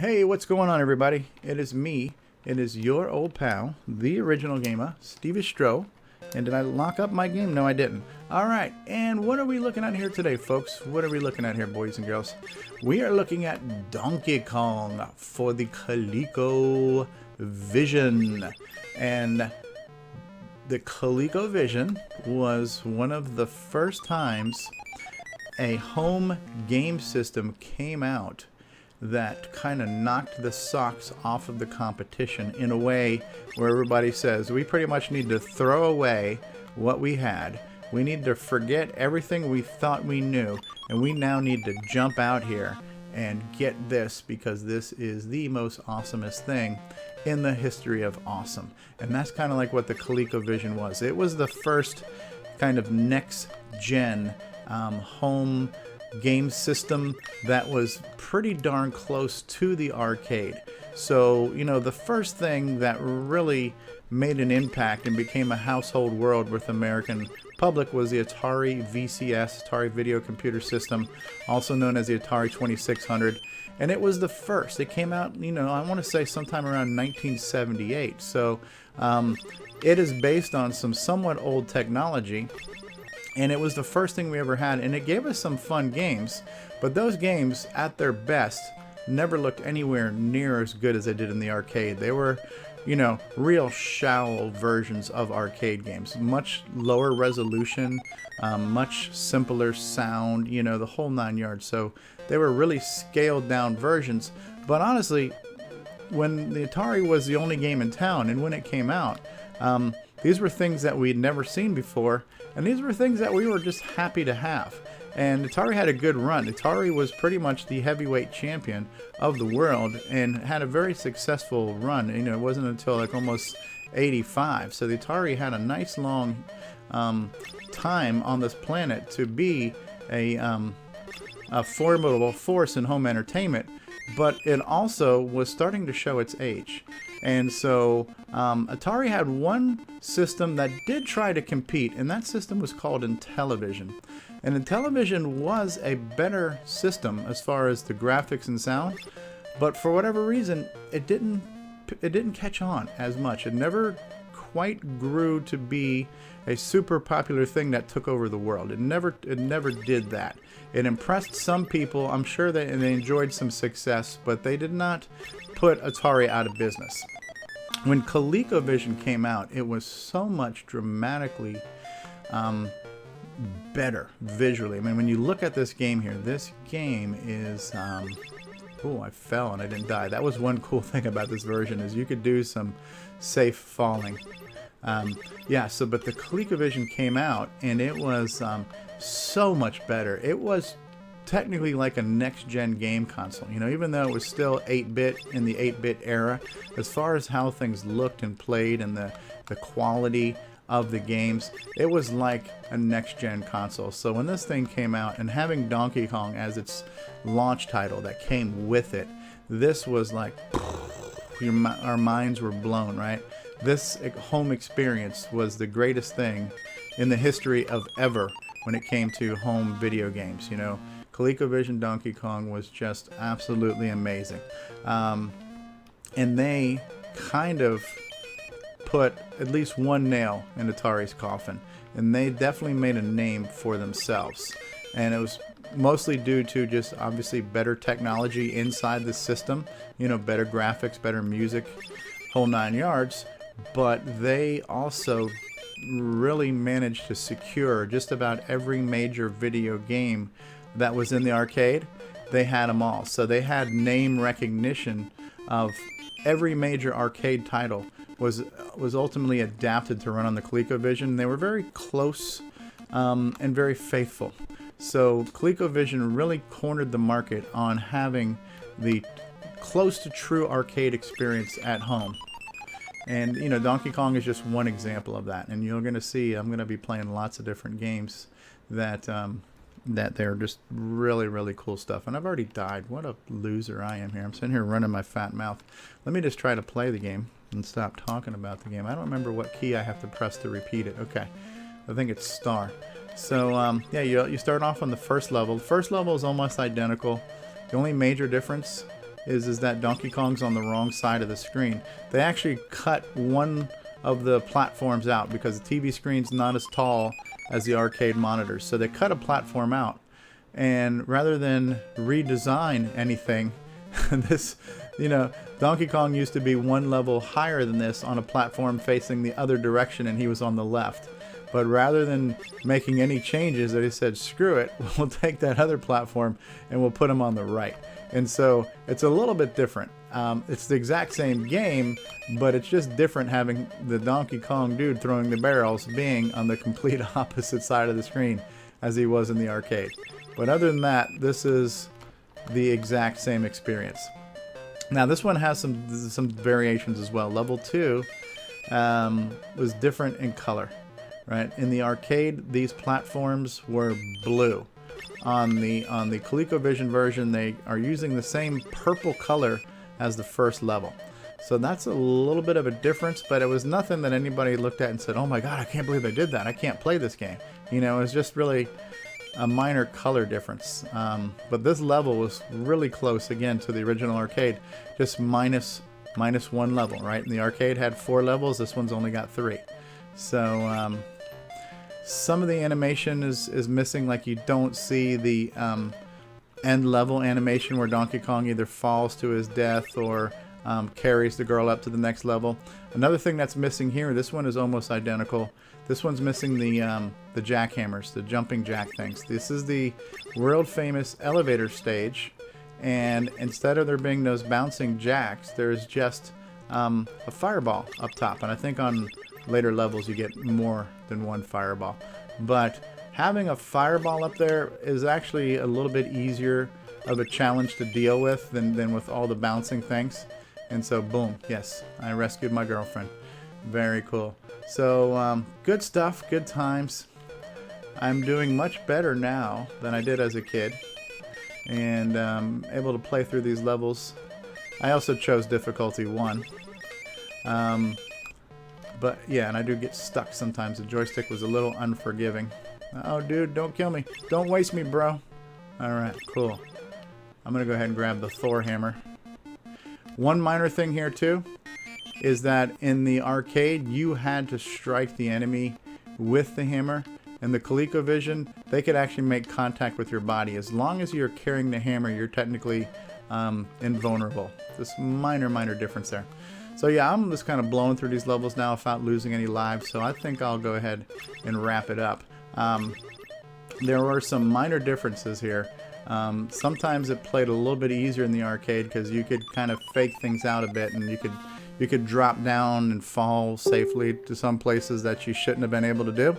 Hey, what's going on, everybody? It is me. It is your old pal, the original gamer, ColecoVision. And did I lock up my game? No, I didn't. All right, and what are we looking at here today, folks? What are we looking at here, boys and girls? We are looking at Donkey Kong for the ColecoVision. And the ColecoVision was one of the first times a home game system came out that kind of knocked the socks off of the competition in a way where everybody says we pretty much need to throw away what we had. We need to forget everything we thought we knew, and we now need to jump out here and get this, because this is the most awesomest thing in the history of awesome. And that's kind of like what the ColecoVision was. It was the first kind of next gen home game system that was pretty darn close to the arcade. So, you know, the first thing that really made an impact and became a household word with the American public was the Atari VCS, Atari Video Computer System, also known as the Atari 2600. And it was the first. It came out, you know, I want to say sometime around 1978. So it is based on some somewhat old technology. And it was the first thing we ever had, and it gave us some fun games, but those games, at their best, never looked anywhere near as good as they did in the arcade. They were, you know, real shallow versions of arcade games. Much lower resolution, much simpler sound, you know, the whole 9 yards. So they were really scaled down versions. But honestly, when the Atari was the only game in town, and when it came out, these were things that we'd never seen before, and these were things that we were just happy to have. And Atari had a good run. Atari was pretty much the heavyweight champion of the world and had a very successful run. You know, it wasn't until like almost 85. So the Atari had a nice long time on this planet to be a formidable force in home entertainment, but it also was starting to show its age. And so Atari had one system that did try to compete, and that system was called Intellivision. And Intellivision was a better system as far as the graphics and sound, but for whatever reason, it didn't catch on as much. It never quite grew to be a super popular thing that took over the world. It never did that. It impressed some people. I'm sure that they enjoyed some success, but they did not put Atari out of business. When ColecoVision came out, it was so much dramatically better visually. I mean, when you look at this game here, this game is oh, I fell and I didn't die. That was one cool thing about this version, is you could do some safe falling. Yeah, so but the ColecoVision came out, and it was so much better. It was technically like a next-gen game console, you know, even though it was still 8-bit in the 8-bit era. As far as how things looked and played and the quality of the games, it was like a next-gen console. So when this thing came out, and having Donkey Kong as its launch title that came with it, this was like our minds were blown, right? This home experience was the greatest thing in the history of ever when it came to home video games. You know, ColecoVision Donkey Kong was just absolutely amazing. And they kind of put at least one nail in Atari's coffin, and they definitely made a name for themselves. And it was mostly due to just obviously better technology inside the system, you know, better graphics, better music, whole 9 yards. But they also really managed to secure just about every major video game that was in the arcade. They had them all. So they had name recognition of every major arcade title was ultimately adapted to run on the ColecoVision. They were very close and very faithful. So ColecoVision really cornered the market on having the close to true arcade experience at home. And, you know, Donkey Kong is just one example of that. And you're going to see, I'm going to be playing lots of different games that they're just really, really cool stuff. And I've already died. What a loser I am here. I'm sitting here running my fat mouth. Let me just try to play the game and stop talking about the game. I don't remember what key I have to press to repeat it. Okay. I think it's star. So, yeah, you start off on the first level. The first level is almost identical. The only major difference is that Donkey Kong's on the wrong side of the screen. They actually cut one of the platforms out because the TV screen's not as tall as the arcade monitors. So they cut a platform out. And rather than redesign anything, this, you know, Donkey Kong used to be one level higher than this on a platform facing the other direction, and he was on the left. But rather than making any changes, they said, screw it, we'll take that other platform and we'll put him on the right. And so it's a little bit different. It's the exact same game, but it's just different having the Donkey Kong dude throwing the barrels being on the complete opposite side of the screen as he was in the arcade. But other than that, this is the exact same experience. Now this one has some variations as well. Level 2 was different in color. Right? In the arcade, these platforms were blue. On the ColecoVision version, they are using the same purple color as the first level. So that's a little bit of a difference, but it was nothing that anybody looked at and said, oh my god, I can't believe they did that. I can't play this game. You know, it was just really a minor color difference. But this level was really close, again, to the original arcade. Just minus one level, right? And the arcade had 4 levels. This one's only got 3. So some of the animation is missing, like you don't see the end level animation where Donkey Kong either falls to his death or carries the girl up to the next level. Another thing that's missing here, this one is almost identical. This one's missing the jackhammers, the jumping jack things. This is the world famous elevator stage, and instead of there being those bouncing jacks, there's just a fireball up top. And I think on later levels you get more than one fireball, but having a fireball up there is actually a little bit easier of a challenge to deal with than with all the bouncing things. And so boom, yes, I rescued my girlfriend. Very cool. So good stuff, good times. I'm doing much better now than I did as a kid, and able to play through these levels. I also chose difficulty 1. But yeah, and I do get stuck sometimes. The joystick was a little unforgiving. Oh, dude, don't kill me. Don't waste me, bro. Alright, cool. I'm going to go ahead and grab the Thor hammer. One minor thing here, too, is that in the arcade, you had to strike the enemy with the hammer. In the ColecoVision, they could actually make contact with your body. As long as you're carrying the hammer, you're technically invulnerable. This minor difference there. So yeah, I'm just kind of blowing through these levels now without losing any lives, so I think I'll go ahead and wrap it up. There were some minor differences here. Sometimes it played a little bit easier in the arcade because you could kind of fake things out a bit, and you could drop down and fall safely to some places that you shouldn't have been able to do.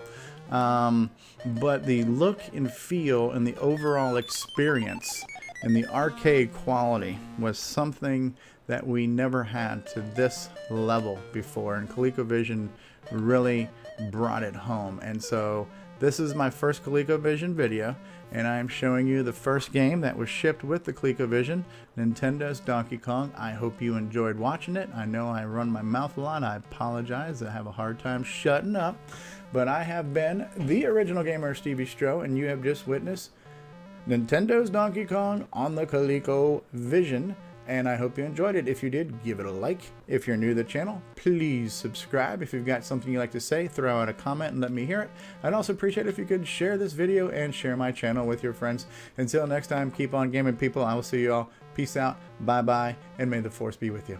But the look and feel and the overall experience and the arcade quality was something that we never had to this level before, and ColecoVision really brought it home. And so this is my first ColecoVision video, and I am showing you the first game that was shipped with the ColecoVision, Nintendo's Donkey Kong. I hope you enjoyed watching it. I know I run my mouth a lot. I apologize. I have a hard time shutting up. But I have been the original gamer, ColecoVision, and you have just witnessed Nintendo's Donkey Kong on the ColecoVision. And I hope you enjoyed it. If you did, give it a like. If you're new to the channel, please subscribe. If you've got something you'd like to say, throw out a comment and let me hear it. I'd also appreciate it if you could share this video and share my channel with your friends. Until next time, keep on gaming, people. I will see you all. Peace out. Bye-bye. And may the force be with you.